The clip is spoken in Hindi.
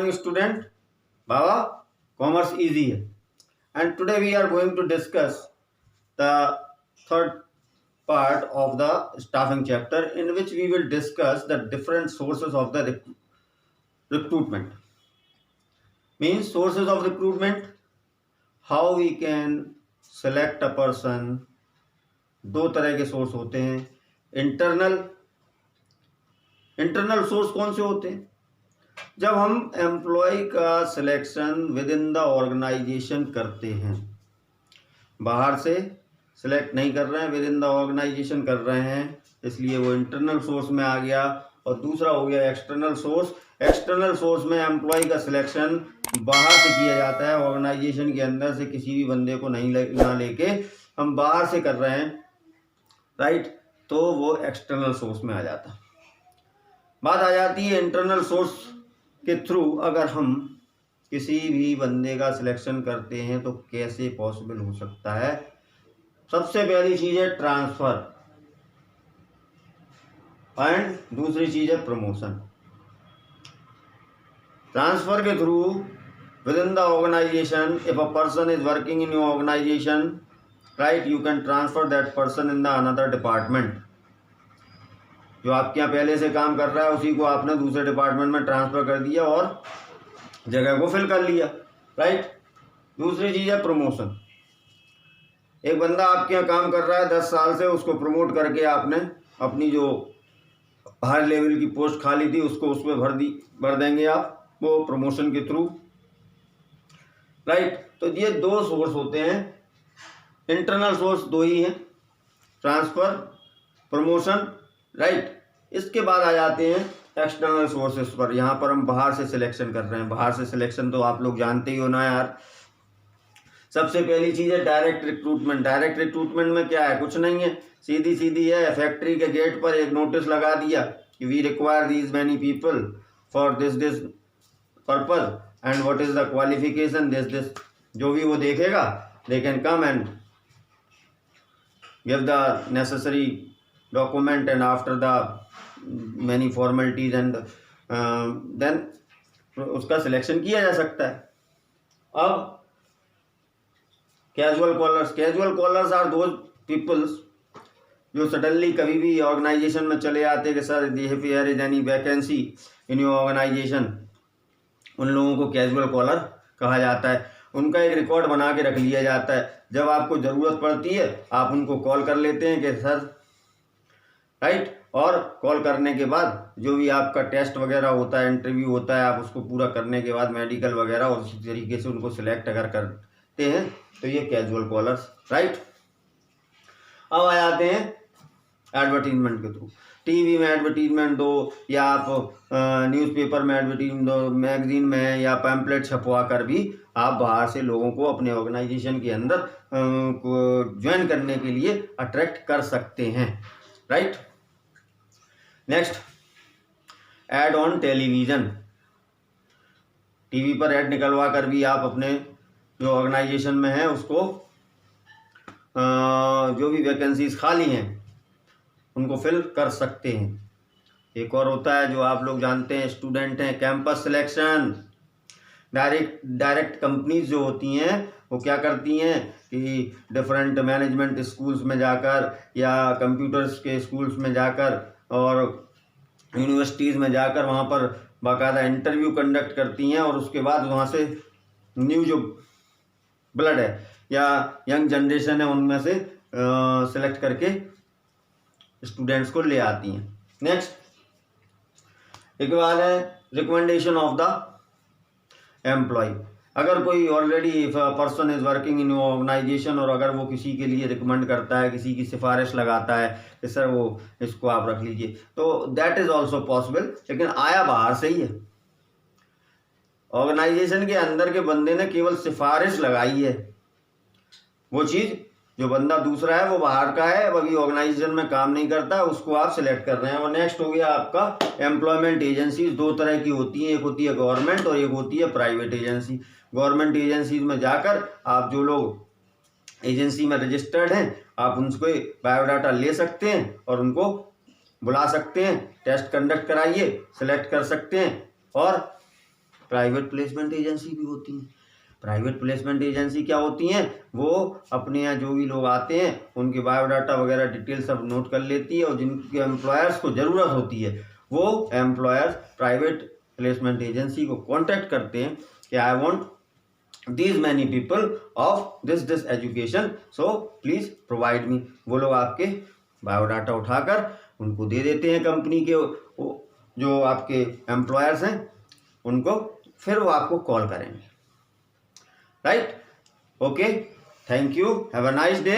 morning student. Baba, commerce easy है. And today we are going to discuss the third part of the staffing chapter, in which we will discuss the different sources of the recruitment. Means sources of recruitment, how we can select a person. दो तरह के सोर्स होते हैं. इंटरनल सोर्स कौन से होते हैं? जब हम एम्प्लॉय का selection within the organisation करते हैं, बाहर से सिलेक्ट नहीं कर रहे हैं, विद इन द ऑर्गेनाइजेशन कर रहे हैं, इसलिए वो इंटरनल सोर्स में आ गया. और दूसरा हो गया एक्सटर्नल सोर्स. एक्सटर्नल सोर्स में एम्प्लॉय का सिलेक्शन बाहर से किया जाता है, ऑर्गेनाइजेशन के अंदर से किसी भी बंदे को नहीं ना लेके हम बाहर से कर रहे हैं, राइट. तो वो एक्सटर्नल सोर्स में आ जाता है. बात आ जाती है इंटरनल सोर्स के थ्रू अगर हम किसी भी बंदे का सिलेक्शन करते हैं तो कैसे पॉसिबल हो सकता है. सबसे पहली चीज़ है ट्रांसफ़र एंड दूसरी चीज़ है प्रमोशन. ट्रांसफ़र के through within the organisation, if a person is working in your organisation, right, you can transfer that person in the another department. जो आपके यहाँ पहले से काम कर रहा है उसी को आपने दूसरे डिपार्टमेंट में ट्रांसफ़र कर दिया और जगह को फिल कर लिया, राइट. दूसरी चीज़ है प्रमोशन. एक बंदा आपके यहाँ काम कर रहा है 10 साल से, उसको प्रमोट करके आपने अपनी जो हाई लेवल की पोस्ट खाली थी उसको उसमें भर देंगे आप, वो प्रमोशन के थ्रू, राइट. तो ये दो सोर्स होते हैं. इंटरनल सोर्स दो ही हैं, ट्रांसफ़र, प्रमोशन, राइट. इसके बाद आ जाते हैं एक्सटर्नल सोर्सेस पर. यहाँ पर हम बाहर से सिलेक्शन कर रहे हैं. बाहर से सिलेक्शन तो आप लोग जानते ही हो ना यार. सबसे पहली चीज़ है डायरेक्ट रिक्रूटमेंट. डायरेक्ट रिक्रूटमेंट में क्या है? कुछ नहीं है, सीधी है. फैक्ट्री के गेट पर एक नोटिस लगा दिया कि we require these many people for this purpose and what is the qualification this. जो भी वो देखेगा, they can come and give the necessary document and after the many formalities and then उसका सिलेक्शन किया जा सकता है. अब casual callers are those peoples जो सडनली कभी भी ऑर्गेनाइजेशन में चले आते हैं कि sir here is any vacancy in your organisation. उन लोगों को कैजुअल कॉलर कहा जाता है. उनका एक रिकॉर्ड बना के रख लिया जाता है. जब आपको ज़रूरत पड़ती है आप उनको कॉल कर लेते हैं कि सर, राइट. और कॉल करने के बाद जो भी आपका टेस्ट वगैरह होता है, इंटरव्यू होता है, आप उसको पूरा करने के बाद मेडिकल वगैरह उसी तरीके से उनको सिलेक्ट अगर करते हैं तो ये कैजुअल कॉलर्स, राइट. अब आ जाते हैं एडवर्टीजमेंट के थ्रू. टीवी में एडवर्टीजमेंट दो या आप न्यूज़पेपर में एडवर्टीजमेंट दो, मैगजीन में या पैम्पलेट छपवा कर भी आप बाहर से लोगों को अपने ऑर्गेनाइजेशन के अंदर ज्वाइन करने के लिए अट्रैक्ट कर सकते हैं, right. Next, ad on television. TV पर ऐड निकलवा कर भी आप अपने जो ऑर्गेनाइजेशन में है उसको जो भी वैकेंसीज खाली हैं उनको फिल कर सकते हैं. एक और होता है जो आप लोग जानते हैं, स्टूडेंट हैं, कैंपस सिलेक्शन. डायरेक्ट कंपनीज जो होती हैं वो क्या करती हैं कि डिफरेंट मैनेजमेंट स्कूल्स में जाकर या कंप्यूटर्स के स्कूल्स में जाकर और यूनिवर्सिटीज़ में जाकर वहाँ पर बाकायदा इंटरव्यू कंडक्ट करती हैं और उसके बाद वहाँ से न्यू जो ब्लड है या यंग जनरेशन है उनमें से सिलेक्ट करके स्टूडेंट्स को ले आती हैं. नेक्स्ट, एक बात है रिकमेंडेशन ऑफ द एम्प्लॉय. अगर कोई already person is working in organisation और अगर वो किसी के लिए रिकमेंड करता है, किसी की सिफारिश लगाता है कि सर वो इसको आप रख लीजिए, तो दैट इज ऑल्सो पॉसिबल. लेकिन आया बाहर से ही है. ऑर्गेनाइजेशन के अंदर के बंदे ने केवल सिफारिश लगाई है. वो चीज़ जो बंदा दूसरा है वो बाहर का है, अभी ऑर्गेनाइजेशन में काम नहीं करता, उसको आप सिलेक्ट कर रहे हैं. और नेक्स्ट हो गया आपका एम्प्लॉयमेंट एजेंसीज. दो तरह की होती हैं, एक होती है गवर्नमेंट और एक होती है प्राइवेट एजेंसी. गवर्नमेंट एजेंसीज में जाकर आप जो लोग एजेंसी में रजिस्टर्ड हैं आप उनसे बायोडाटा ले सकते हैं और उनको बुला सकते हैं, टेस्ट कंडक्ट कराइए, सिलेक्ट कर सकते हैं और प्राइवेट प्लेसमेंट एजेंसी भी होती हैं। प्राइवेट प्लेसमेंट एजेंसी क्या होती हैं, वो अपने यहाँ जो भी लोग आते हैं उनके बायोडाटा वगैरह डिटेल सब नोट कर लेती है, और जिनके एम्प्लॉयर्स को ज़रूरत होती है वो एम्प्लॉयर्स प्राइवेट प्लेसमेंट एजेंसी को कॉन्टैक्ट करते हैं कि I want these many people of this education, so please provide me। वो लोग आपके बायोडाटा उठाकर उनको दे देते हैं कंपनी के जो आपके एम्प्लॉयर्स हैं उनको, फिर वो आपको कॉल करेंगे। Right, okay, thank you, have a nice day.